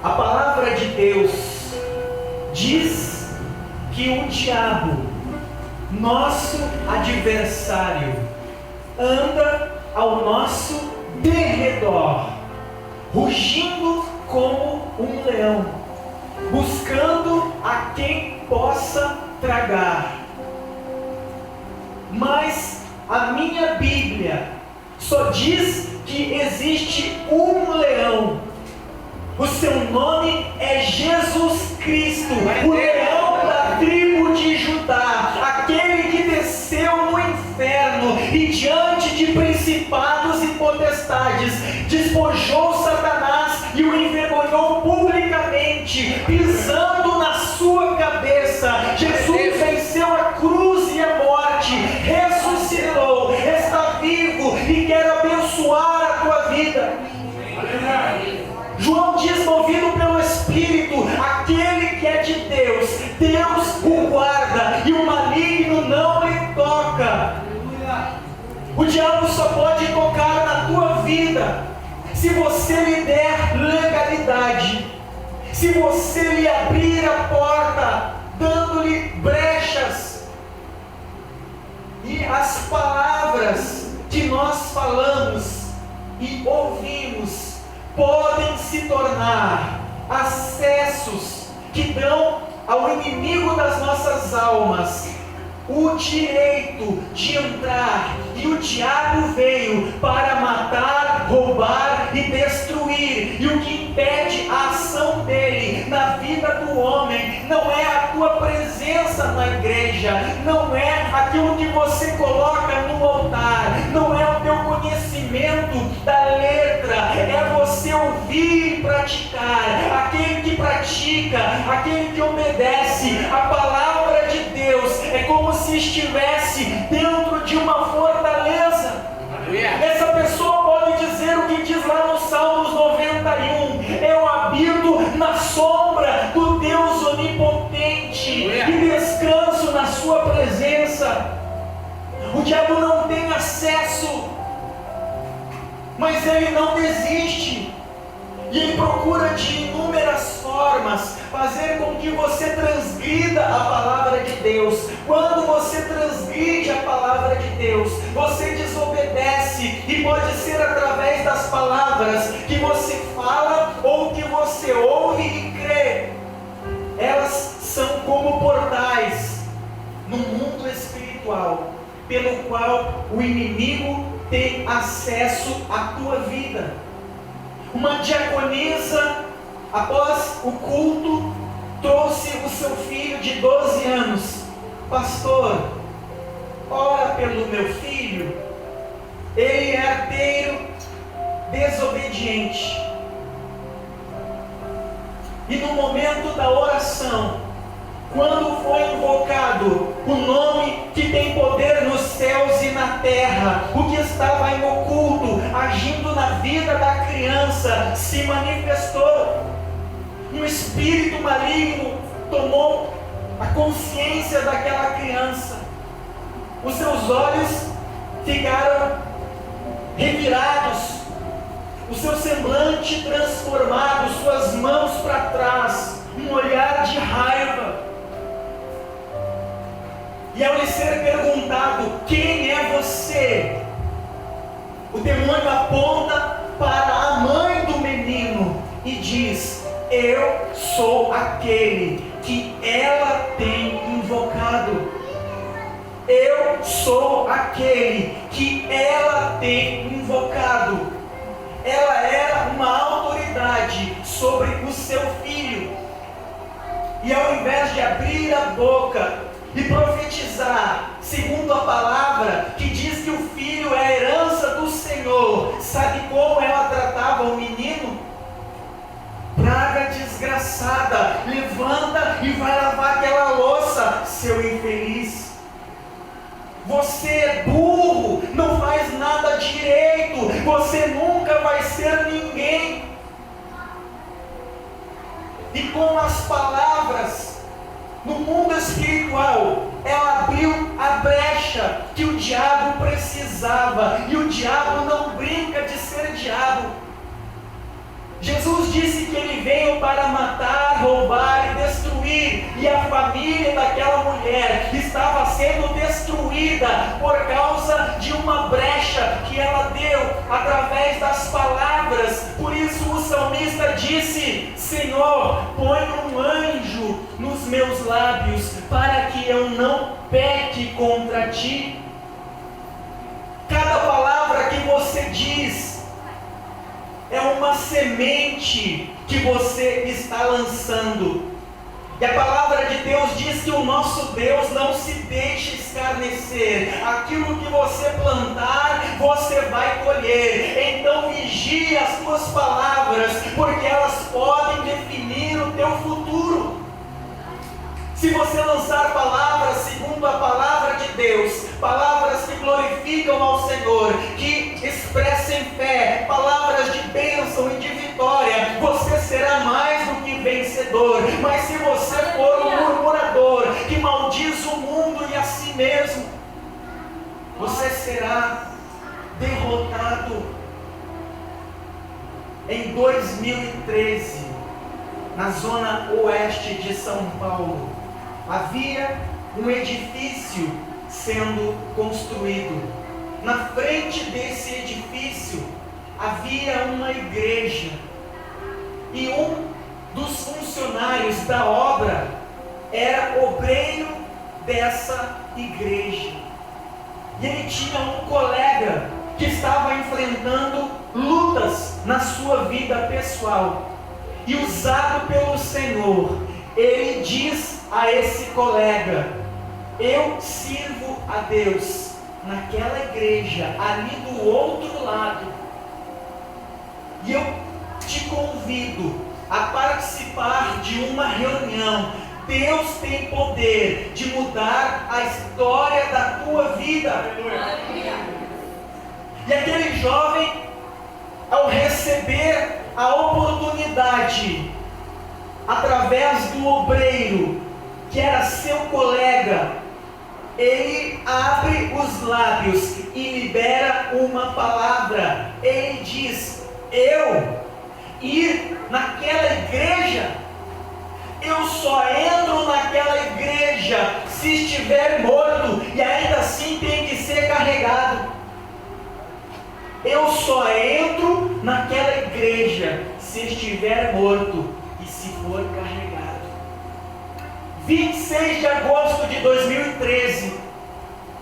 A palavra de Deus diz que o diabo, nosso adversário, anda ao nosso derredor, rugindo como um leão, buscando a quem possa tragar. Mas a minha Bíblia só diz que existe um leão. O seu nome é Jesus Cristo, o leão da tribo de Judá, aquele que desceu no inferno e diante de principados e potestades despojou Satanás e o envergonhou publicamente, pisando na sua cabeça. Jesus venceu a cruz e a morte, ressuscitou, está vivo e quer abençoar a tua vida. João diz, movido pelo Espírito, aquele que é de Deus, Deus o guarda e o maligno não lhe toca. O diabo só pode tocar na tua vida se você lhe der legalidade, se você lhe abrir a porta, dando-lhe brechas. E as palavras que nós falamos e ouvimos podem se tornar acessos que dão ao inimigo das nossas almas o direito de entrar. E o diabo veio para matar, roubar e destruir. E o que impede a ação dele na vida do homem não é a tua presença na igreja, não é aquilo que você coloca no altar, não é o teu conhecimento da letra, é você ouvir e praticar. Aquele que pratica, aquele que obedece a palavra de Deus, é como se estivesse dentro de uma fortaleza. Essa pessoa pode dizer o que diz lá no Salmos 91: eu habito na sombra do Deus onipotente e descanso na sua presença. O diabo não tem acesso, mas ele não desiste. E ele procura de inúmeras formas fazer com que você transgrida a palavra de Deus. Quando você transgride a palavra de Deus, você desobedece, e pode ser através das palavras que você fala ou que você ouve e crê. Elas são como portais no mundo espiritual, pelo qual o inimigo tem acesso à tua vida. Uma diaconisa, após o culto, trouxe o seu filho de 12 anos. Pastor, ora pelo meu filho, ele é ateiro, desobediente. E no momento da oração, quando foi invocado o nome que tem poder nos céus e na terra, o que estava em oculto, agindo na vida da criança, se manifestou. Um espírito maligno tomou a consciência daquela criança. Os seus olhos ficaram revirados, o seu semblante transformado, suas mãos para trás, um olhar de raiva. E ao lhe ser perguntado: quem é você? O demônio aponta para a mãe do menino e diz: eu sou aquele que ela tem invocado. Eu sou aquele que ela tem invocado. Ela era uma autoridade sobre o seu filho. E ao invés de abrir a boca e profetizar segundo a palavra que diz que o filho é a herança do Senhor, sabe como ela tratava o menino? Praga desgraçada, levanta e vai lavar aquela louça, seu infeliz. Você é burro, não faz nada direito, você nunca vai ser ninguém. E com as palavras, no mundo espiritual, ela abriu a brecha que o diabo precisava. E o diabo não brinca de ser diabo. Jesus disse que ele veio para matar, roubar e destruir, e a família daquela mulher estava sendo destruída por causa de uma brecha que ela deu através das palavras. Por isso o salmista disse: Senhor, põe um anjo nos meus lábios, para que eu não peque contra ti. Cada palavra que você diz é uma semente que você está lançando. E a palavra de Deus diz que o nosso Deus não se deixa escarnecer. Aquilo que você plantar, você vai colher. Então vigie as tuas palavras, porque elas podem definir o teu futuro. Se você lançar palavras segundo a palavra de Deus, palavras que glorificam ao Senhor, que expressem fé, palavras de bênção e de vitória, você será mais do que vencedor. Mas se você for um murmurador, que maldiz o mundo e a si mesmo, você será derrotado. Em 2013, na zona oeste de São Paulo, havia um edifício sendo construído. Na frente desse edifício havia uma igreja, e um dos funcionários da obra era obreiro dessa igreja. E ele tinha um colega que estava enfrentando lutas na sua vida pessoal, e usado pelo Senhor, ele diz a esse colega: eu sirvo a Deus naquela igreja ali do outro lado, e eu te convido a participar de uma reunião. Deus tem poder de mudar a história da tua vida. E aquele jovem, ao receber a oportunidade, através do obreiro, que era seu colega, ele abre os lábios e libera uma palavra. Ele diz: eu ir naquela igreja, eu só entro naquela igreja se estiver morto, e ainda assim tem que ser carregado. Eu só entro naquela igreja se estiver morto e se for carregado. 26 de agosto de 2013,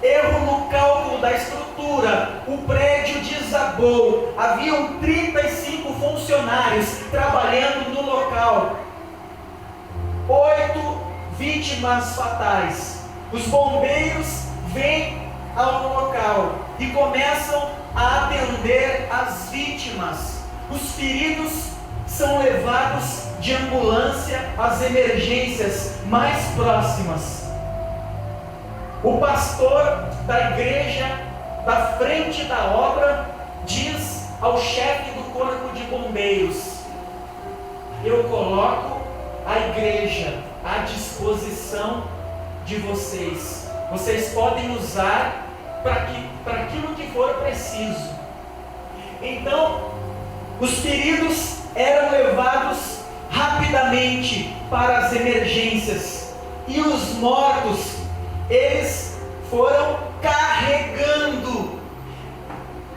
erro no cálculo da estrutura, o prédio desabou. Haviam 35 funcionários trabalhando no local, 8 vítimas fatais. Os bombeiros vêm ao local e começam a atender as vítimas. Os feridos são levados de ambulância às emergências mais próximas. O pastor da igreja, da frente da obra, diz ao chefe do corpo de bombeiros: eu coloco a igreja à disposição de vocês. Vocês podem usar para aquilo que for preciso. Então, os feridos eram levados rapidamente para as emergências, e os mortos, eles foram carregando,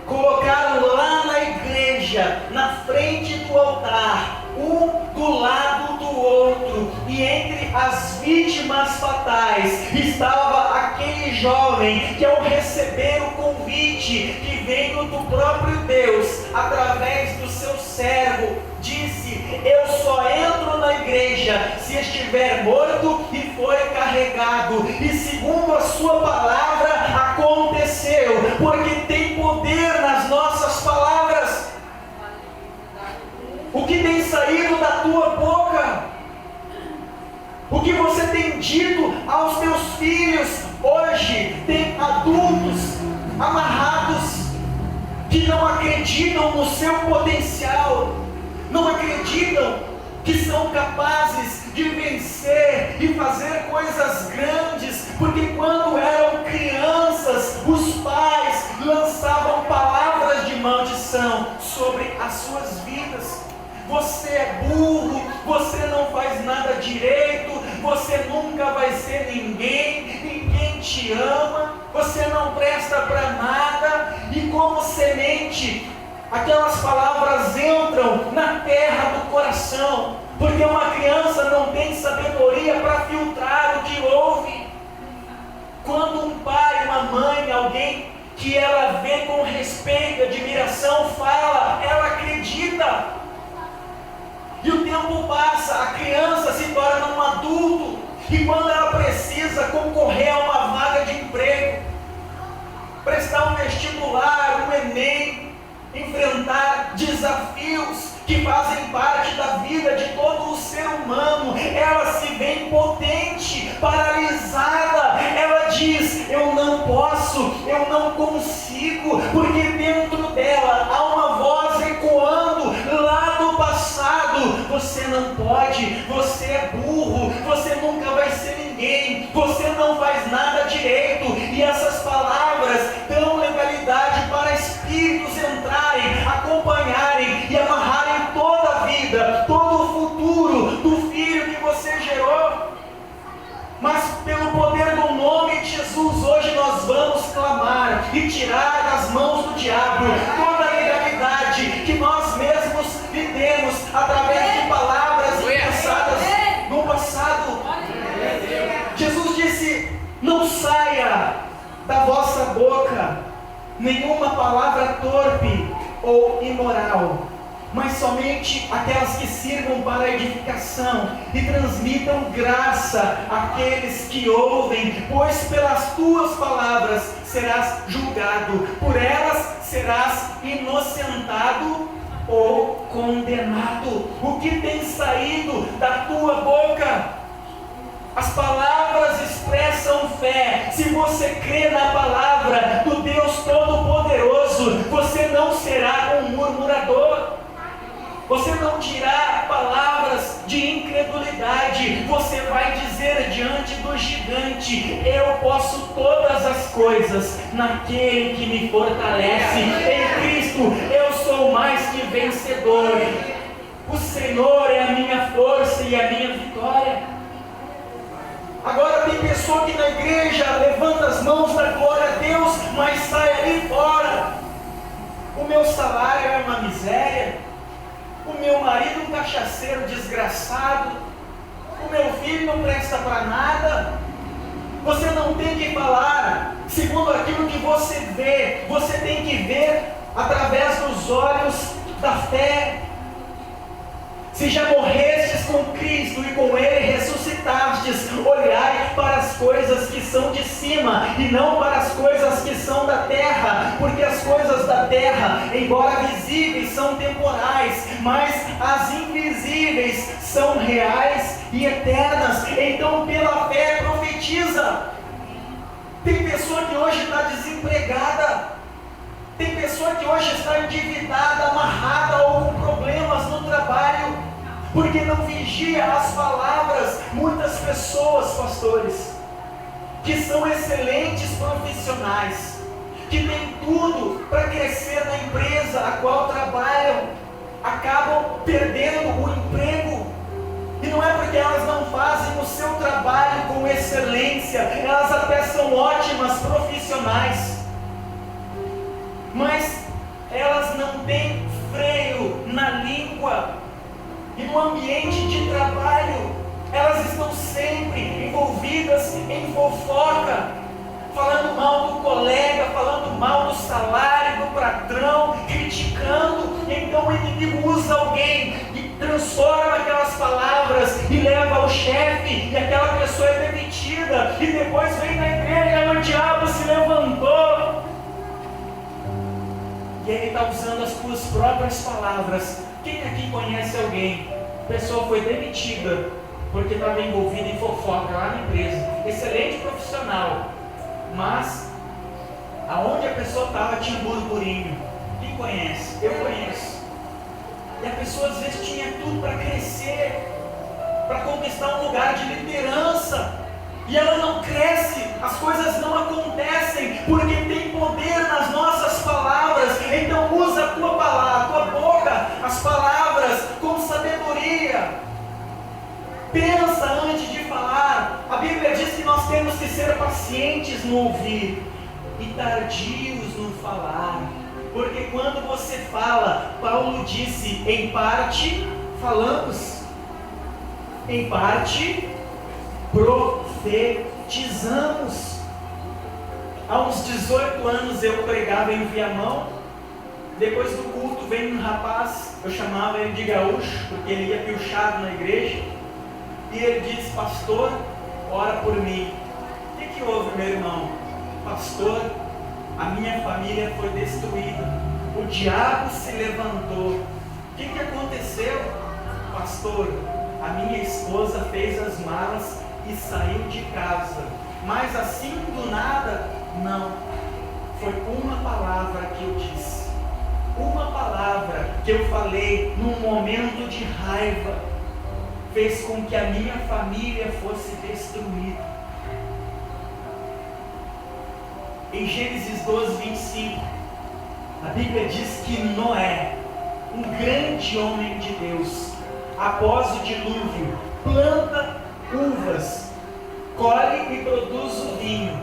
colocaram lá na igreja, na frente do altar, um do lado do outro, e entre as vítimas fatais estava aquele jovem que, ao receber o convite que veio do próprio Deus através do seu servo, disse: eu só entro na igreja se estiver morto e for carregado. E segundo a sua palavra aconteceu, porque tem poder nas nossas palavras. O que tem saído da tua boca, o que você tem dito aos teus filhos. Hoje tem adultos amarrados que não acreditam no seu potencial, não acreditam que são capazes de vencer e fazer coisas grandes, porque quando eram crianças, os pais lançavam palavras de maldição sobre as suas vidas. você é burro, você não faz nada direito, você nunca vai ser ninguém te ama, você não presta para nada. E como semente, aquelas palavras entram na terra do coração, porque uma criança não tem sabedoria para filtrar o que ouve. Quando um pai, uma mãe, alguém que ela vê com respeito, admiração, fala, ela acredita. E o tempo passa, a criança se torna um adulto, e quando ela precisa concorrer a uma vaga de emprego, prestar um vestibular, um Enem, enfrentar desafios que fazem parte da vida de todo o ser humano, ela se vê impotente, paralisada. Ela diz: eu não posso, eu não consigo, porque dentro dela há uma voz ecoando lá do passado: você não pode, você é burro, você nunca vai ser ninguém, você não faz nada direito. E essas palavras dão legalidade para espíritos entrarem, acompanharem e amarrarem toda a vida, todo o futuro do filho que você gerou. Mas pelo poder do nome de Jesus, hoje nós vamos clamar e tirar das mãos do diabo toda a legalidade que nós mesmos lhe demos através de palavras pensadas no passado. Jesus disse: não saia da vossa boca nenhuma palavra torpe ou imoral, mas somente aquelas que sirvam para edificação e transmitam graça àqueles que ouvem, pois pelas tuas palavras serás julgado, por elas serás inocentado ou condenado. O que tem saído da tua boca? As palavras expressam fé. Se você crê na palavra do Deus Todo-Poderoso, você não será um murmurador. Você não dirá palavras de incredulidade. Você vai dizer diante do gigante: eu posso todas as coisas naquele que me fortalece. Em Cristo eu sou mais que vencedor. O Senhor é a minha força e a minha vitória. Agora tem pessoa que na igreja levanta as mãos, dá glória a Deus, mas sai ali fora: o meu salário é uma miséria, o meu marido um cachaceiro desgraçado, o meu filho não presta para nada. Você não tem que falar segundo aquilo que você vê, você tem que ver através dos olhos da fé. Se já morrestes com Cristo e com Ele ressuscitastes, olhai para as coisas que são de cima e não para as coisas que são da terra, porque as coisas da terra, embora visíveis, são temporais, mas as invisíveis são reais e eternas. Então pela fé profetiza. Tem pessoa que hoje está desempregada, tem pessoa que hoje está endividada, amarrada ou com problemas no trabalho, porque não vigia as palavras. Muitas pessoas, pastores, que são excelentes profissionais, que têm tudo para crescer na empresa a qual trabalham, acabam perdendo o emprego. E não é porque elas não fazem o seu trabalho com excelência, elas até são ótimas profissionais, mas elas não têm freio na língua. E no ambiente de trabalho, elas estão sempre envolvidas em fofoca, falando mal do colega, falando mal do salário, do patrão, criticando. Então o inimigo usa alguém e transforma aquelas palavras e leva ao chefe, e aquela pessoa é demitida, e depois vem na igreja: o diabo se levantou. E ele está usando as suas próprias palavras. Quem aqui conhece alguém? A pessoa foi demitida porque estava envolvida em fofoca lá na empresa. Excelente profissional, mas aonde a pessoa estava tinha um burburinho. Quem conhece? Eu conheço. E a pessoa às vezes tinha tudo para crescer, para conquistar um lugar de liderança, e ela não cresce, as coisas não acontecem, porque tem poder nas nossas palavras. Então usa a tua palavra, a tua boca boca as palavras com sabedoria. Pensa antes de falar. A Bíblia diz que nós temos que ser pacientes no ouvir e tardios no falar. Porque quando você fala, Paulo disse, em parte falamos, em parte profetizamos. Há uns 18 anos eu pregava em Viamão. Depois do culto veio um rapaz, eu chamava ele de gaúcho, porque ele ia piochado na igreja. E ele disse: pastor, ora por mim. O que houve, meu irmão? Pastor, a minha família foi destruída, o diabo se levantou. O que aconteceu? Pastor, a minha esposa fez as malas e saiu de casa. Mas assim do nada, não. Foi uma palavra que eu disse, uma palavra que eu falei num momento de raiva, fez com que a minha família fosse destruída. Em Gênesis 12, 25, a Bíblia diz que Noé, um grande homem de Deus, após o dilúvio, planta uvas, colhe e produz o vinho,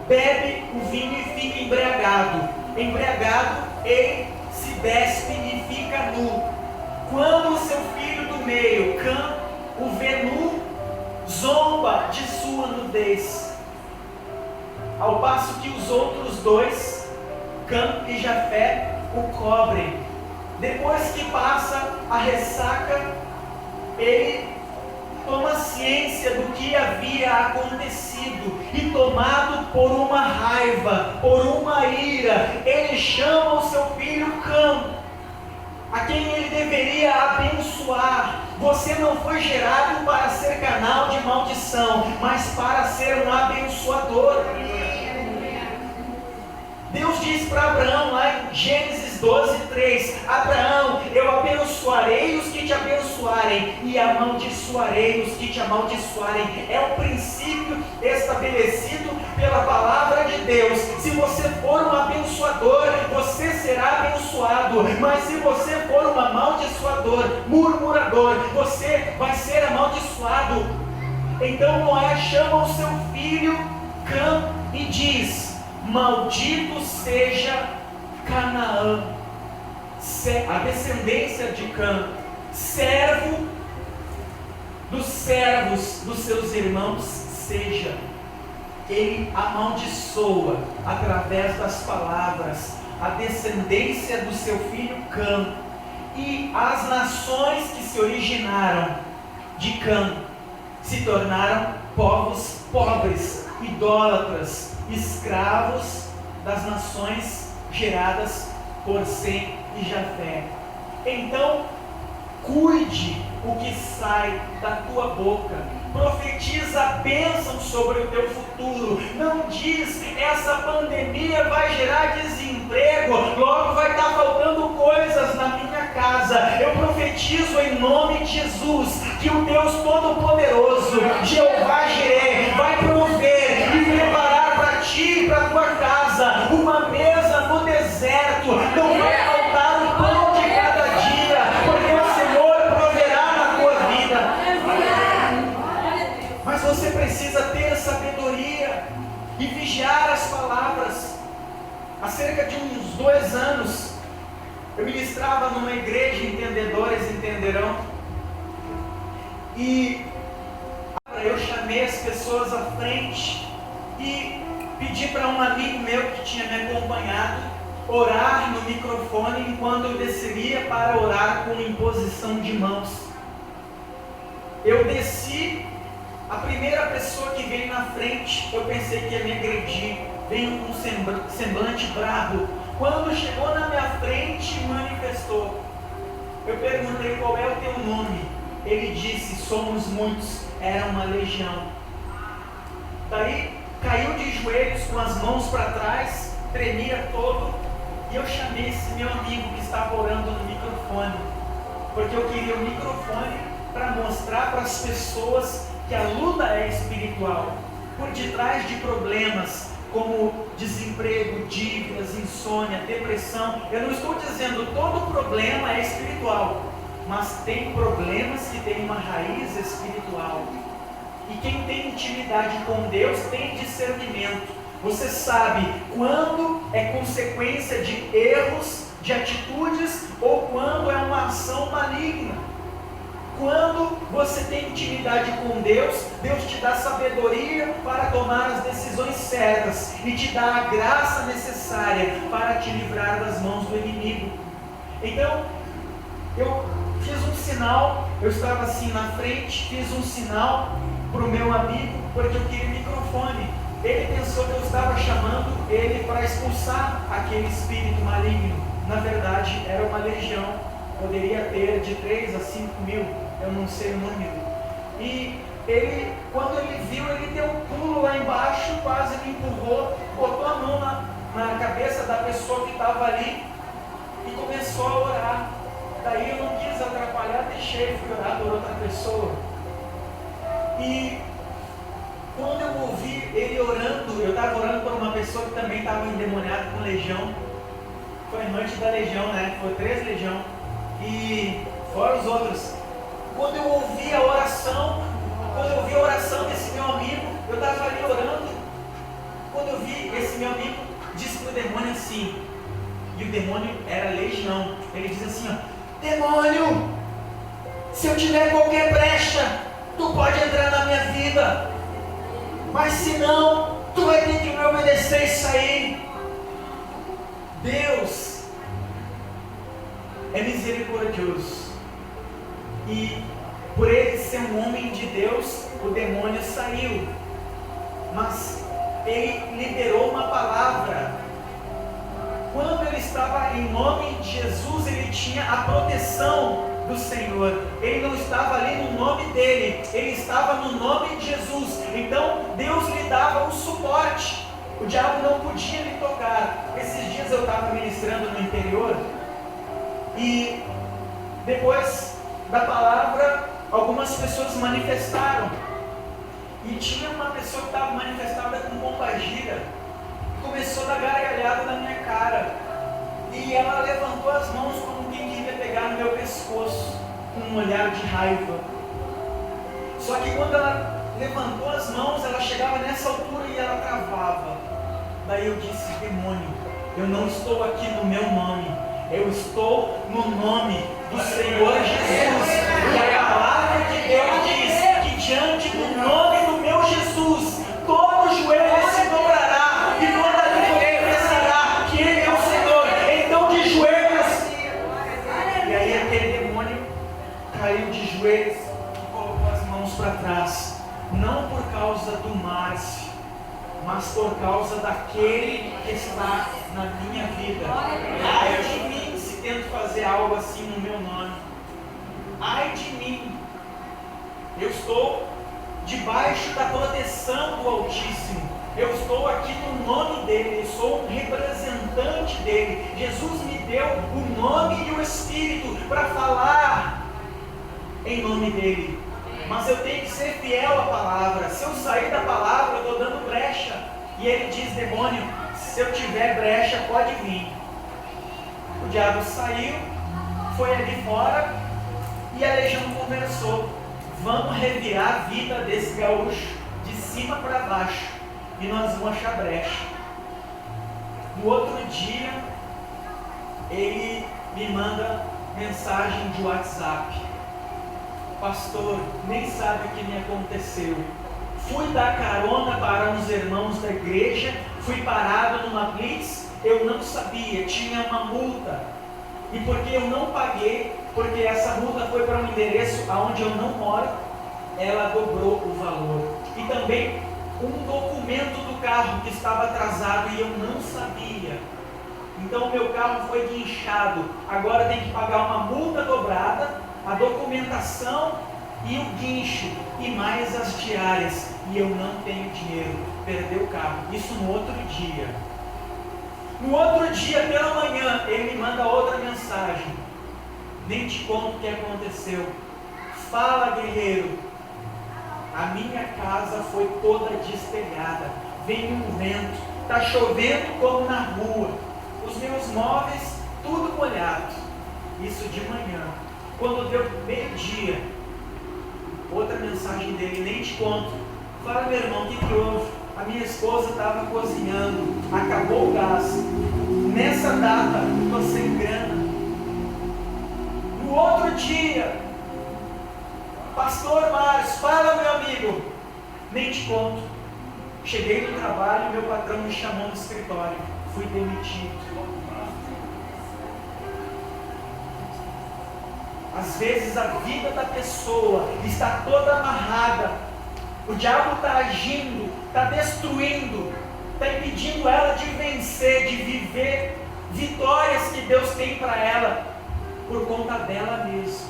bebe o vinho e fica embriagado. Embriagado, ele se despe e fica nu. Quando o seu filho do meio, Cã, o vê nu, zomba de sua nudez. Ao passo que os outros dois, Cã e Jafé, o cobrem. Depois que passa a ressaca, ele toma ciência do que havia acontecido e, tomado por uma raiva, por uma ira, ele chama o seu filho Cã, a quem ele deveria abençoar. Você não foi gerado para ser canal de maldição, mas para ser um abençoador. Deus diz para Abraão lá em Gênesis 12, 3: Abraão, eu abençoarei os que te abençoarem e amaldiçoarei os que te amaldiçoarem. É o princípio estabelecido pela palavra de Deus. Se você for um abençoador, você será abençoado. Mas se você for um amaldiçoador, murmurador, você vai ser amaldiçoado. Então Noé chama o seu filho Cã e diz: maldito seja Canaã, a descendência de Cã, servo dos servos dos seus irmãos seja. Ele amaldiçoa através das palavras a descendência do seu filho Cã, e as nações que se originaram de Cã se tornaram povos pobres, idólatras, escravos das nações geradas por Sem e Jafé. Então, cuide o que sai da tua boca. Profetiza bênção sobre o teu futuro. Não diz: essa pandemia vai gerar desemprego, logo vai estar faltando coisas na minha casa. Eu profetizo em nome de Jesus que o Deus Todo-Poderoso, Jeová Jireh, vai prover e preparar para ti e para tua casa uma mesa no deserto. Não vai faltar o pão de cada dia, porque o Senhor proverá na tua vida. Mas você precisa ter sabedoria e vigiar as palavras. Há cerca de uns 2 anos, eu ministrava numa igreja, entendedores entenderão, e eu chamei as pessoas à frente e pedi para um amigo meu que tinha me acompanhado orar no microfone enquanto eu desceria para orar com imposição de mãos. Eu desci, a primeira pessoa que veio na frente, eu pensei que ia me agredir, veio com um semblante bravo. Quando chegou na minha frente, manifestou. Eu perguntei: qual é o teu nome? Ele disse: somos muitos, era uma legião. Daí caiu de joelhos com as mãos para trás, tremia todo, e eu chamei esse meu amigo que estava orando no microfone, porque eu queria o microfone para mostrar para as pessoas que a luta é espiritual. Por detrás de problemas, como desemprego, dívidas, insônia, depressão. Eu não estou dizendo todo problema é espiritual, mas tem problemas que têm uma raiz espiritual. E quem tem intimidade com Deus tem discernimento. Você sabe quando é consequência de erros, de atitudes, ou quando é uma ação maligna. Quando você tem intimidade com Deus, Deus te dá sabedoria para tomar as decisões certas e te dá a graça necessária para te livrar das mãos do inimigo. Então, eu fiz um sinal, eu estava assim na frente, fiz um sinal para o meu amigo, porque eu queria microfone. Ele pensou que eu estava chamando ele para expulsar aquele espírito maligno. Na verdade, era uma legião, poderia ter de 3 a 5 mil, eu não sei o número. E ele, quando ele viu, ele deu um pulo lá embaixo, quase me empurrou, botou a mão na cabeça da pessoa que estava ali e começou a orar. Daí eu não quis atrapalhar, deixei, fui orar por outra pessoa. E quando eu ouvi ele orando, eu estava orando por uma pessoa que também estava endemoniada com legião. Foi noite da legião, né? Foi 3 legião. E fora os outros. Quando eu ouvi a oração desse meu amigo, eu estava ali orando. Quando eu vi esse meu amigo, disse para o demônio assim, e o demônio era legião. Ele diz assim, ó: demônio, se eu tiver qualquer brecha, tu pode entrar na minha vida, mas se não, tu vai ter que me obedecer e sair. Deus é misericordioso, e por ele ser um homem de Deus, o demônio saiu, mas ele liberou uma palavra. Quando ele estava em nome de Jesus, ele tinha a proteção do Senhor. Ele não estava ali no nome dele, ele estava no nome de Jesus. Então Deus lhe dava o suporte. O diabo não podia lhe tocar. Esses dias eu estava ministrando no interior, e depois da palavra, algumas pessoas manifestaram. E tinha uma pessoa que estava manifestada com pomba gira, começou a dar gargalhada na minha cara, e ela levantou as mãos como quem queria pegar no meu pescoço, com um olhar de raiva. Só que quando ela levantou as mãos, ela chegava nessa altura e ela travava. Daí eu disse: demônio, eu não estou aqui no meu nome, eu estou no nome do Senhor Jesus. E a palavra de Deus diz que diante do nome do meu Jesus, todo joelho se dobrará e toda língua confessará que Ele é o Senhor. Então, de joelhos. E aí aquele demônio caiu de joelhos e colocou as mãos para trás. Não por causa do Márcio, mas por causa daquele que está na minha vida. Ai de mim se tento fazer algo assim no meu nome. Ai de mim. Eu estou debaixo da proteção do Altíssimo. Eu estou aqui no nome dele, eu sou um representante dele. Jesus me deu o nome e o Espírito para falar em nome dele. Mas eu tenho que ser fiel à palavra. Se eu sair da palavra, eu estou dando brecha. E ele diz: demônio, se eu tiver brecha, pode vir. O diabo saiu, foi ali fora, e a legião conversou: vamos revirar a vida desse gaúcho de cima para baixo, e nós vamos achar brecha. No outro dia, ele me manda mensagem de WhatsApp: pastor, nem sabe o que me aconteceu. Fui dar carona para uns irmãos da igreja, fui parado numa blitz, eu não sabia, tinha uma multa. E porque eu não paguei, porque essa multa foi para um endereço onde eu não moro, ela dobrou o valor. E também um documento do carro que estava atrasado e eu não sabia. Então o meu carro foi guinchado. Agora tem que pagar uma multa dobrada, a documentação e o guincho, e mais as diárias, e eu não tenho dinheiro. Perdeu o carro. Isso no outro dia. No outro dia, pela manhã, ele me manda outra mensagem: nem te conto o que aconteceu. Fala, guerreiro, a minha casa foi toda destelhada, veio um vento, está chovendo como na rua, os meus móveis tudo molhado. Isso de manhã. Quando deu meio-dia, outra mensagem dele, nem te conto. Fala, meu irmão, o que houve? A minha esposa estava cozinhando, acabou o gás. Nessa data, estou sem grana. No outro dia, Pastor Márcio, fala, meu amigo, nem te conto. Cheguei no trabalho, meu patrão me chamou no escritório, fui demitido. Às vezes a vida da pessoa está toda amarrada, o diabo está agindo, está destruindo, está impedindo ela de vencer, de viver vitórias que Deus tem para ela, por conta dela mesma,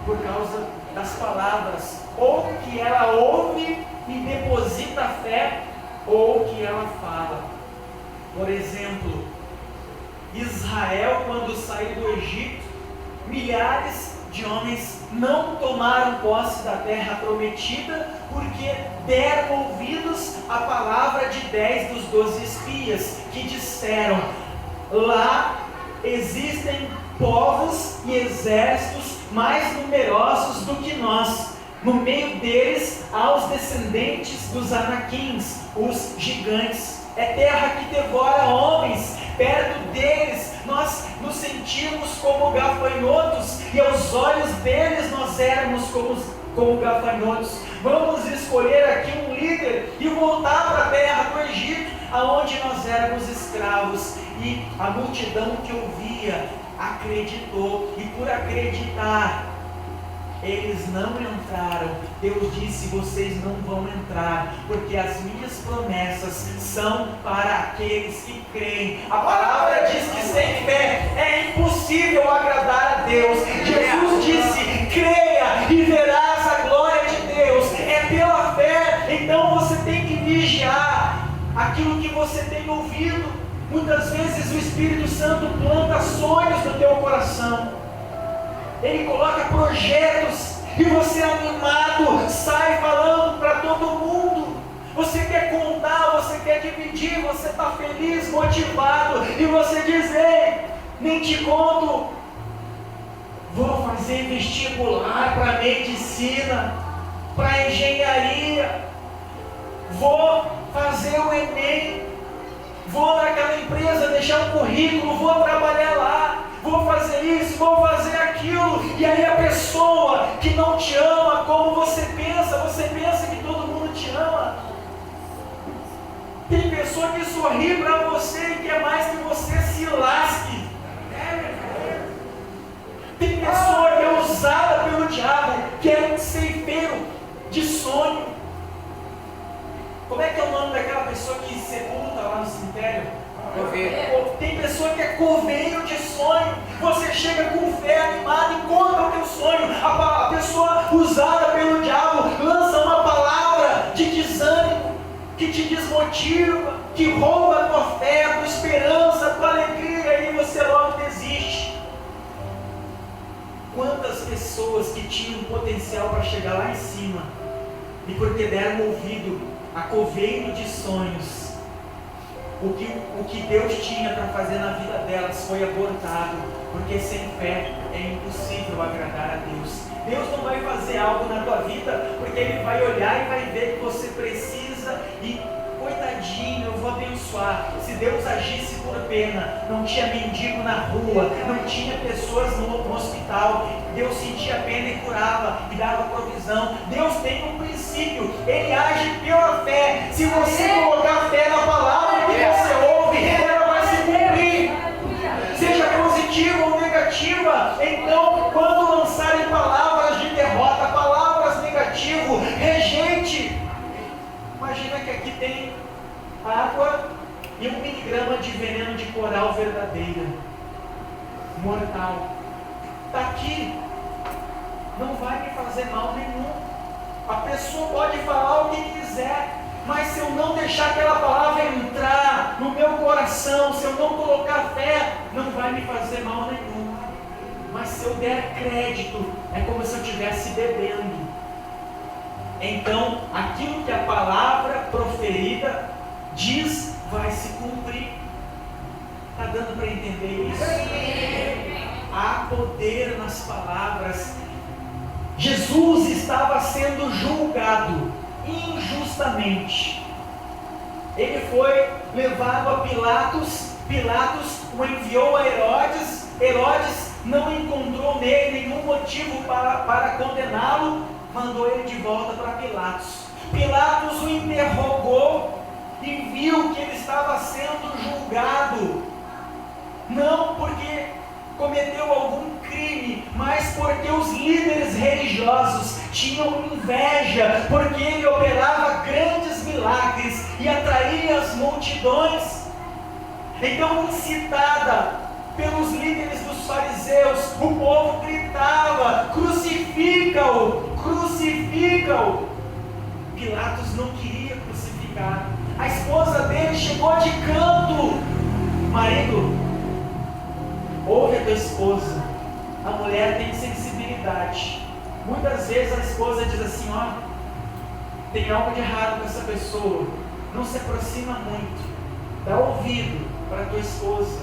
por causa das palavras, ou que ela ouve e deposita fé, ou que ela fala. Por exemplo, Israel, quando saiu do Egito, milhares de homens não tomaram posse da terra prometida, porque deram ouvidos à palavra de 10 dos 12 espias, que disseram: lá existem povos e exércitos mais numerosos do que nós. No meio deles há os descendentes dos anaquins, os gigantes. É terra que devora homens. Perto deles nós nos sentimos como gafanhotos, e aos olhos deles nós éramos como gafanhotos. Vamos escolher aqui um líder e voltar para a terra do Egito, aonde nós éramos escravos. E a multidão que ouvia acreditou, e por acreditar eles não entraram. Deus disse: vocês não vão entrar, porque as minhas promessas são para aqueles que creem. A palavra diz que sem fé é impossível agradar a Deus. Jesus disse: creia e verás a glória de Deus. É pela fé. Então você tem que vigiar aquilo que você tem ouvido. Muitas vezes o Espírito Santo planta sonhos no teu coração, ele coloca projetos, e você animado sai falando para todo mundo. Você quer contar, você quer dividir, você está feliz, motivado, e você diz: ei, nem te conto, vou fazer vestibular para medicina, para engenharia, vou fazer o Enem, vou naquela empresa deixar um currículo, vou trabalhar lá, vou fazer isso, vou fazer aquilo. E aí a pessoa que não te ama como você pensa que todo mundo te ama. Tem pessoa que sorri para você e quer mais que você se lasque. Tem pessoa que é usada pelo diabo, que é um ceifeiro de sonho. Como é que é o nome daquela pessoa que sepulta lá no cemitério? Coveiro. Tem pessoa que é coveiro de sonho. Você chega com fé, animado, e conta o teu sonho. A pessoa usada pelo diabo lança uma palavra de desânimo, que te desmotiva, que rouba a tua fé, a tua esperança, a tua alegria, e você logo desiste. Quantas pessoas que tinham potencial para chegar lá em cima, e porque deram ouvido a coveiro de sonhos, o que Deus tinha para fazer na vida delas foi abortado, porque sem fé é impossível agradar a Deus. Deus não vai fazer algo na tua vida porque Ele vai olhar e vai ver que você precisa, e coitadinho, eu vou abençoar. Se Deus agisse por pena, não tinha mendigo na rua, não tinha pessoas no hospital. Deus sentia pena e curava, e dava provisão. Deus tem um princípio, Ele age pela fé. Se você colocar fé na palavra que você ouve, ela vai se cumprir, seja positiva ou negativa. Então, quando lançarem palavras de derrota, palavras negativas, rejeite. Imagina que aqui tem água e 1 miligrama de veneno de coral verdadeira, mortal. Está aqui, não vai me fazer mal nenhum. A pessoa pode falar o que quiser, mas se eu não deixar aquela palavra entrar no meu coração, se eu não colocar fé, não vai me fazer mal nenhum. Mas se eu der crédito, é como se eu estivesse bebendo. Então, aquilo que a palavra proferida diz vai se cumprir. Está dando para entender isso? Há poder nas palavras. Jesus estava sendo julgado injustamente. Ele foi levado a Pilatos. Pilatos o enviou a Herodes. Herodes não encontrou nele nenhum motivo para condená-lo. Mandou ele de volta para Pilatos. Pilatos o interrogou e viu que ele estava sendo julgado. Não porque cometeu algum crime, mas porque os líderes religiosos tinham inveja, porque ele operava grandes milagres e atraía as multidões. Então, incitada pelos líderes dos fariseus, o povo gritava: crucifica-o, crucifica-o. Pilatos não queria crucificar. A esposa dele chegou de canto: marido, ouve a tua esposa. A mulher tem sensibilidade. Muitas vezes a esposa diz assim: ó, tem algo de errado com essa pessoa, não se aproxima muito, dá ouvido para a tua esposa.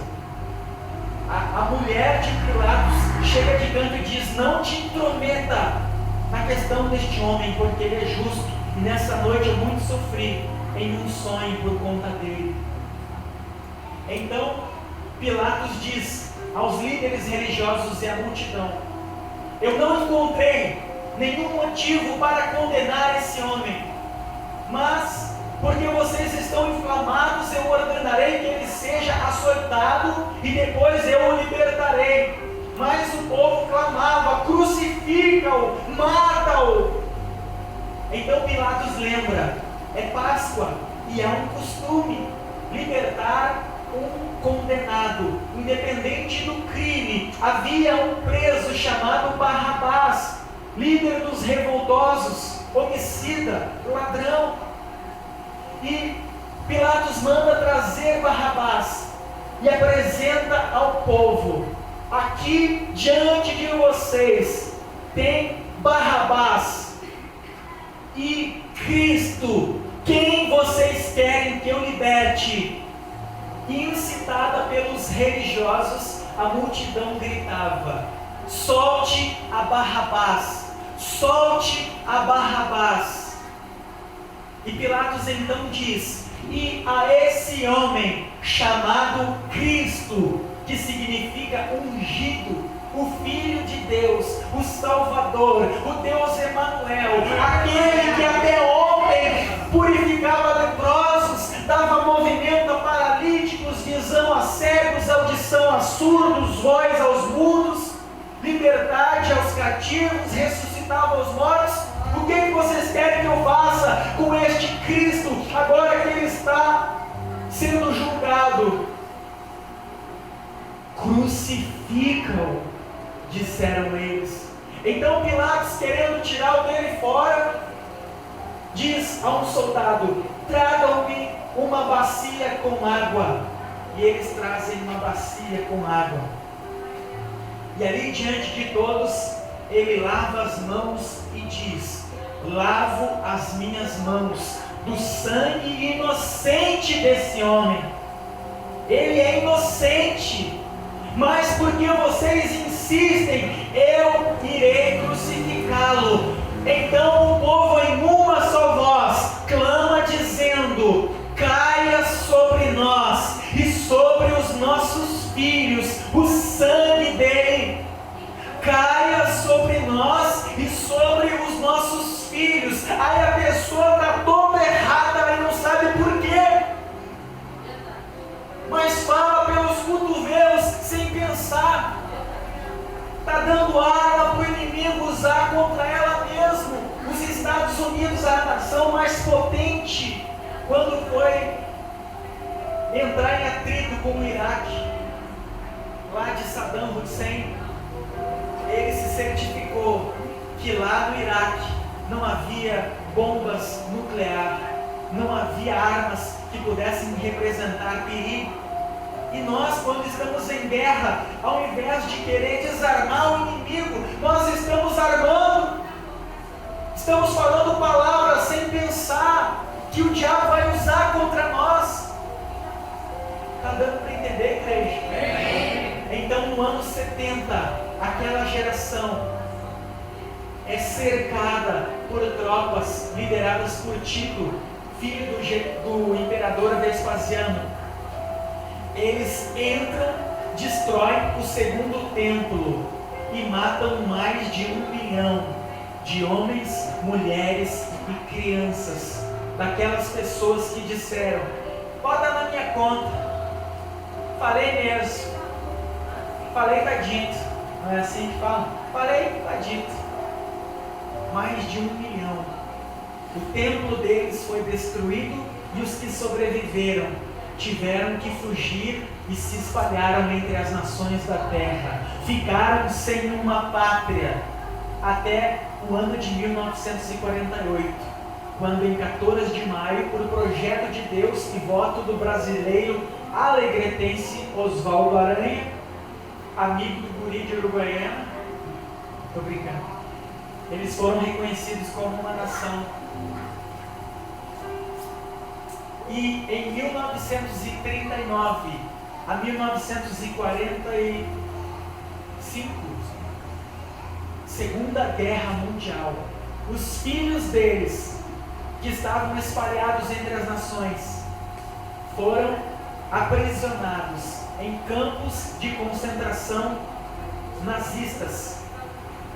A mulher de Pilatos chega de canto e diz: não te intrometa na questão deste homem, porque ele é justo, e nessa noite eu muito sofri em um sonho por conta dele. Então Pilatos diz aos líderes religiosos e à multidão: eu não encontrei nenhum motivo para condenar esse homem, mas porque vocês estão inflamados, eu ordenarei que ele seja açoitado e depois eu o libertarei. Mas o povo clamava: crucifica-o, mata-o. Então Pilatos lembra: é Páscoa e há um costume libertar um condenado, independente do crime. Havia um preso chamado Barrabás, líder dos revoltosos, homicida, ladrão. E Pilatos manda trazer Barrabás e apresenta ao povo: aqui diante de vocês tem Barrabás e Cristo, quem vocês querem que eu liberte? E incitada pelos religiosos, a multidão gritava: solte a Barrabás, solte a Barrabás. E Pilatos então diz: e a esse homem chamado Cristo, que significa ungido, o Filho de Deus, o Salvador, o Deus Emanuel, aquele que até ontem purificava leprosos, dava movimento a paralíticos, visão a cegos, audição a surdos, voz aos mudos, liberdade aos cativos, ressuscitava os mortos. O que vocês querem que eu faça com este Cristo, agora que ele está sendo julgado? Crucificam, disseram eles. Então Pilatos, querendo tirá-lo dele fora, diz a um soldado: tragam-me uma bacia com água. E eles trazem uma bacia com água. E ali diante de todos, ele lava as mãos e diz: lavo as minhas mãos do sangue inocente desse homem. Ele é inocente, mas porque vocês insistem, eu irei crucificá-lo. Então o povo em uma só voz clama dizendo: caia sobre nós e sobre os nossos filhos o sangue dele. Caia sobre nós e sobre os nossos filhos. Aí a pessoa está toda errada, ela não sabe por quê, mas fala pelos cotovelos sem pensar. Está dando arma para o inimigo usar contra ela mesmo. Os Estados Unidos, a nação mais potente, quando foi entrar em atrito com o Iraque, lá de Saddam Hussein, ele se certificou que lá no Iraque não havia bombas nucleares, não havia armas que pudessem representar perigo. E nós, quando estamos em guerra, ao invés de querer desarmar o inimigo, nós estamos armando, estamos falando palavras sem pensar que o diabo vai usar contra nós. 70, aquela geração é cercada por tropas lideradas por Tito, filho do imperador Vespasiano. Eles entram, destroem o segundo templo e matam mais de 1 milhão de homens, mulheres e crianças, daquelas pessoas que disseram: pode dar na minha conta, falei mesmo, falei tá dito. Não é assim que fala? Falei tá dito. Mais de 1 milhão. O templo deles foi destruído e os que sobreviveram tiveram que fugir e se espalharam entre as nações da terra. Ficaram sem uma pátria até o ano de 1948, quando em 14 de maio, por projeto de Deus e voto do brasileiro alegretense Oswaldo Aranha, amigo do guri de Uruguaiana, tô brincando, eles foram reconhecidos como uma nação. E em 1939 a 1945, Segunda Guerra Mundial, os filhos deles, que estavam espalhados entre as nações, foram aprisionados em campos de concentração nazistas.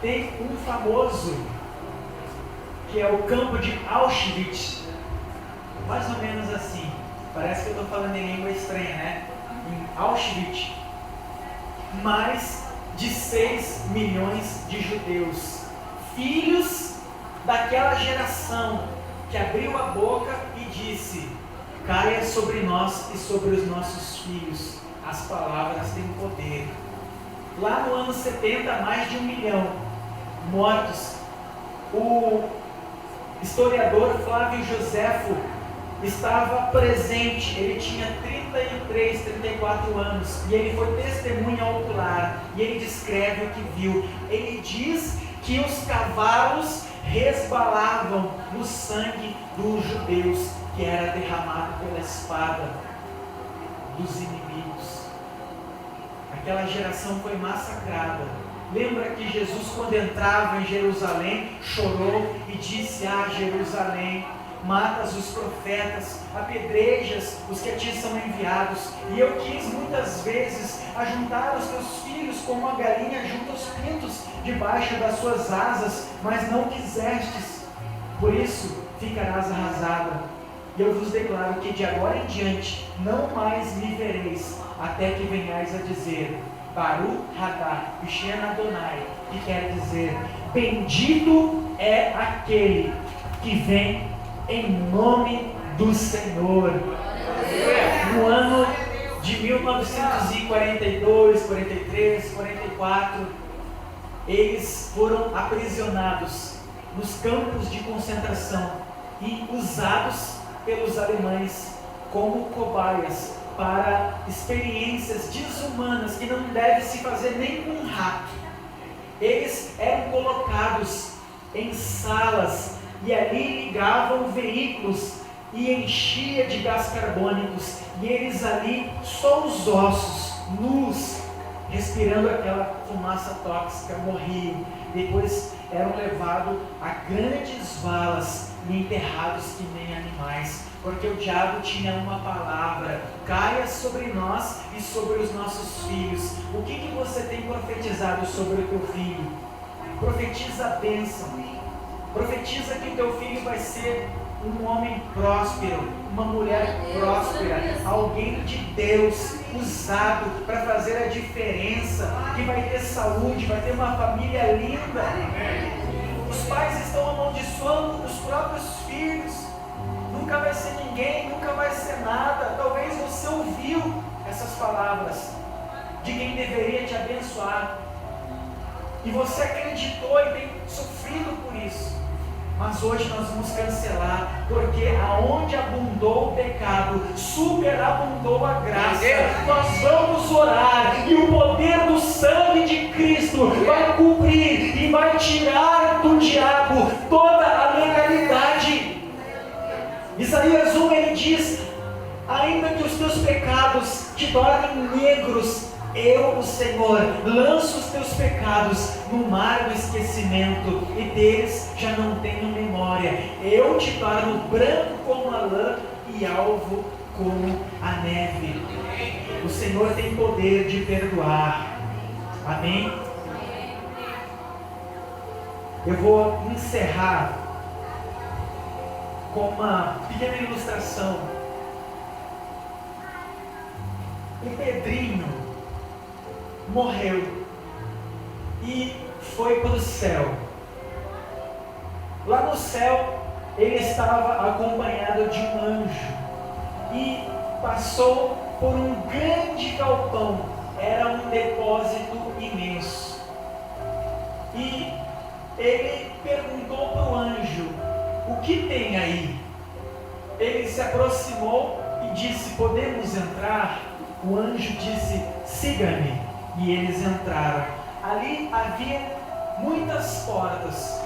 Tem um famoso, que é o campo de Auschwitz, mais ou menos assim, parece que eu estou falando em língua estranha, né? Em Auschwitz, mais de 6 milhões de judeus, filhos daquela geração que abriu a boca e disse: caia sobre nós e sobre os nossos filhos, as palavras têm poder. Lá no ano 70, mais de 1 milhão mortos. O historiador Flávio Joséfo estava presente, ele tinha 33, 34 anos, e ele foi testemunha ocular, e ele descreve o que viu. Ele diz que os cavalos resbalavam no sangue dos judeus, que era derramado pela espada dos inimigos. Aquela geração foi massacrada. Lembra que Jesus, quando entrava em Jerusalém, chorou e disse: ah, Jerusalém, matas os profetas, apedrejas os que a ti são enviados. E eu quis muitas vezes ajuntar os teus filhos como a galinha junta os pintos debaixo das suas asas, mas não quisestes. Por isso ficarás arrasada. E eu vos declaro que de agora em diante não mais me vereis, até que venhais a dizer: Baruch Hadá Hashem Adonai, que quer dizer: bendito é aquele que vem em nome do Senhor. No ano de 1942, 43, 44, eles foram aprisionados nos campos de concentração e usados pelos alemães como cobaias para experiências desumanas que não deve se fazer nem com um rato. Eles eram colocados em salas e ali ligavam veículos e enchia de gás carbônicos, e eles ali, só os ossos, nus, respirando aquela fumaça tóxica, morriam. Depois eram levados a grandes valas e enterrados que nem animais, porque o diabo tinha uma palavra: caia sobre nós e sobre os nossos filhos. O que você tem profetizado sobre o teu filho? Profetiza a bênção. Profetiza que teu filho vai ser um homem próspero, uma mulher próspera, alguém de Deus, usado para fazer a diferença, que vai ter saúde, vai ter uma família linda. Os pais estão amaldiçoando os próprios filhos. Nunca vai ser ninguém, nunca vai ser nada. Talvez você ouviu essas palavras de quem deveria te abençoar, e você acreditou e tem sofrido por isso. Mas hoje nós vamos cancelar, porque aonde abundou o pecado, superabundou a graça. Nós vamos orar e o poder do sangue de Cristo vai cobrir e vai tirar do diabo toda a legalidade. Isaías 1, ele diz: ainda que os teus pecados te tornem negros Eu, o Senhor, lanço os teus pecados no mar do esquecimento, e deles já não tenho memória. Eu te torno branco como a lã e alvo como a neve. O Senhor tem poder de perdoar. Amém? Eu vou encerrar com uma pequena ilustração. O Pedrinho morreu e foi para o céu. Lá no céu, ele estava acompanhado de um anjo e passou por um grande galpão. Era um depósito imenso. E ele perguntou para o anjo: o que tem aí? Ele se aproximou e disse: podemos entrar? O anjo disse: siga-me. E eles entraram. Ali havia muitas portas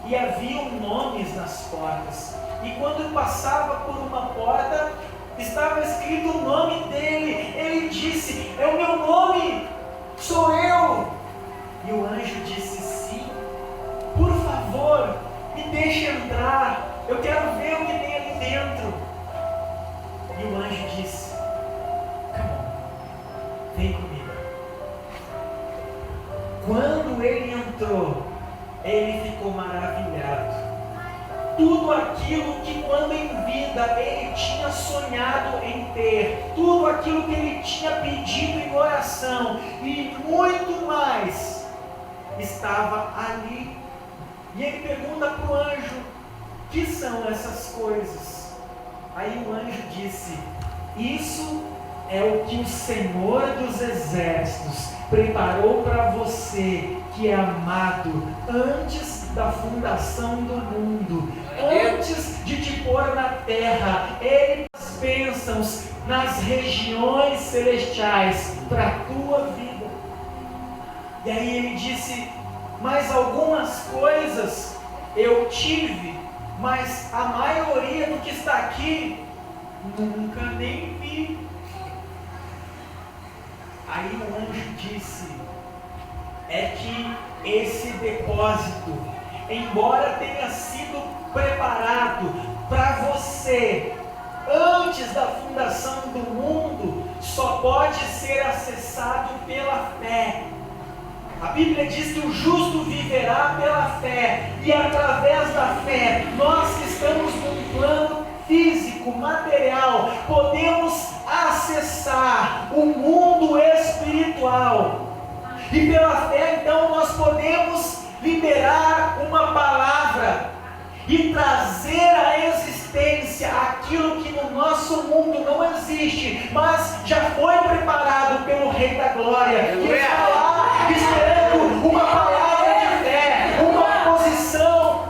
e haviam nomes nas portas. E quando passava por uma porta, estava escrito o nome dele. Ele disse: é o meu nome, sou eu. E o anjo disse: sim, por favor, me deixe entrar, eu quero ver o que tem ali dentro. E o anjo disse: come on, vem comigo. Quando ele entrou, ele ficou maravilhado. Tudo aquilo que quando em vida ele tinha sonhado em ter, tudo aquilo que ele tinha pedido em oração e muito mais, estava ali. E ele pergunta para o anjo: que são essas coisas? Aí o anjo disse: isso é o que o Senhor dos Exércitos preparou para você, que é amado antes da fundação do mundo, antes de te pôr na terra. Ele as bênçãos nas regiões celestiais para a tua vida. E aí ele disse: mas algumas coisas eu tive, mas a maioria do que está aqui nunca nem vi. Aí o anjo disse: é que esse depósito, embora tenha sido preparado para você antes da fundação do mundo, só pode ser acessado pela fé. A Bíblia diz que o justo viverá pela fé, e através da fé, nós que estamos num plano físico, material, podemos acessar o mundo espiritual. E pela fé, então, nós podemos liberar uma palavra e trazer à existência aquilo que no nosso mundo não existe, mas já foi preparado pelo Rei da Glória, que está lá esperando uma palavra de fé, uma posição,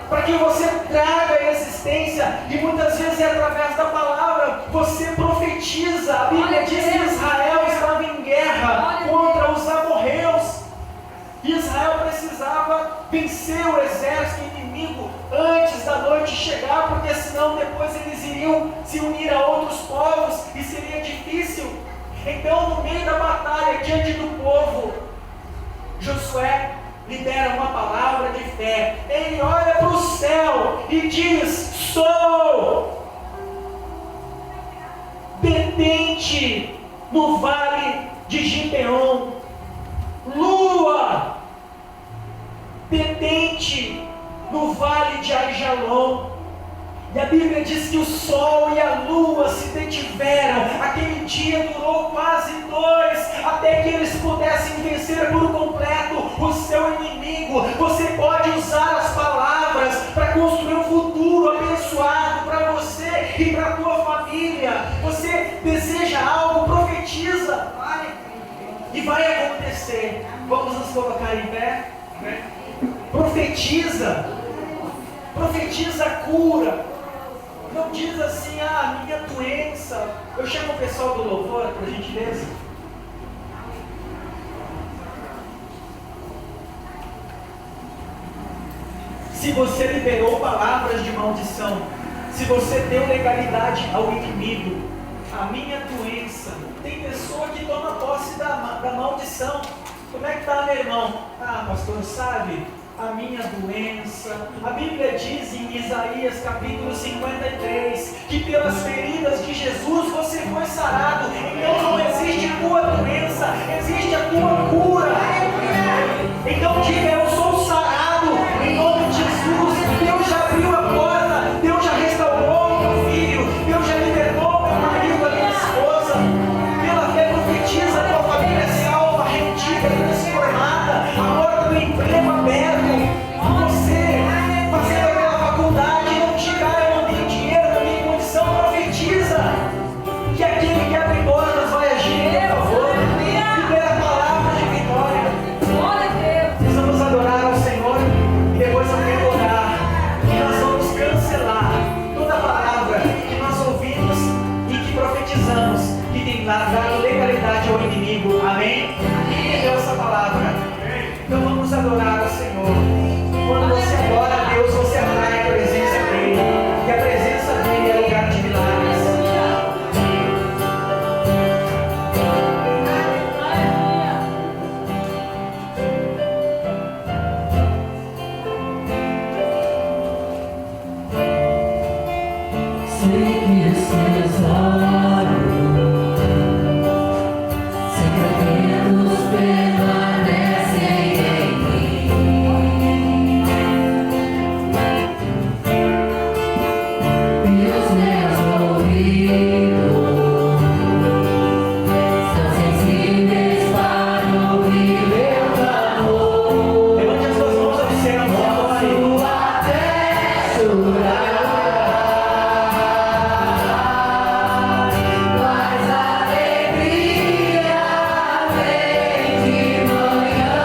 para que você traga à existência. E muitas vezes é através da palavra. Você profetiza. A Bíblia diz que Israel estava em guerra contra os amorreus. Israel precisava vencer o exército inimigo antes da noite chegar, porque senão depois eles iriam se unir a outros povos e seria difícil. Então, no meio da batalha, diante do povo, Josué libera uma palavra de fé. Ele olha para o céu e diz: sou detente no vale de Gibeon, lua detente no vale de Aijalon. E a Bíblia diz que o sol e a lua se detiveram. Aquele dia durou quase 2, até que eles pudessem vencer por completo o seu inimigo. Você pode usar as palavras para construir um futuro abençoado para você e para a tua família. Você deseja algo, profetiza, e vai acontecer. Vamos nos colocar em pé? Profetiza. Profetiza cura. Não diz assim: minha doença. Eu chamo o pessoal do louvor, por gentileza. Se você liberou palavras de maldição, se você deu legalidade ao inimigo, a minha doença. Tem pessoa que toma posse da maldição. Como é que está, meu irmão? Ah, pastor, sabe? A minha doença. A Bíblia diz em Isaías capítulo 53 que pelas feridas de Jesus você foi sarado. Então não existe tua doença, existe a tua cura. Então diga: eu sou sarado em nome de Jesus. Deus já abriu a porta, Deus já restaurou meu filho, Deus já libertou meu marido, a minha esposa. Pela fé profetiza, a tua família é salva, rendida, transformada, a porta do emprego aberta. Você fazendo aquela faculdade, não tirar, eu não tenho dinheiro, não tenho condição, profetiza que aquele que abre portas vai agir em teu favor. Libera a palavra de vitória. Precisamos adorar ao Senhor e depois eu quero orar. E nós vamos cancelar toda palavra que nós ouvimos e que profetizamos, que tem dado legalidade ao inimigo. Amém? Quem deu essa palavra? Então vamos adorar ao Senhor. Quando você adora a Deus, você atrai a presença dEle. E a presença dEle é lugar de milagres. Sei que esses olhos secretos permanecem em mim, e os meus ouvidos são sensíveis para ouvir meu clamor. Levante as suas mãos ao céu, Posso até chorar, mas a alegria vem de manhã.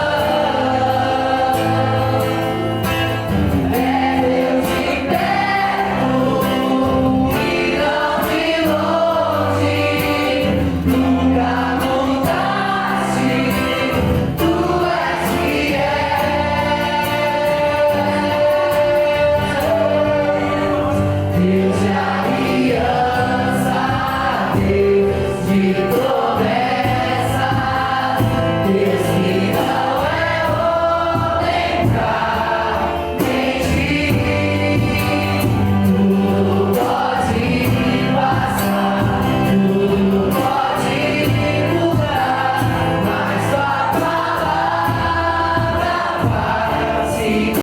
É Deus de perto e não de longe. Nunca mudaste, tu és fiel. Deus de aliança, Deus de glória.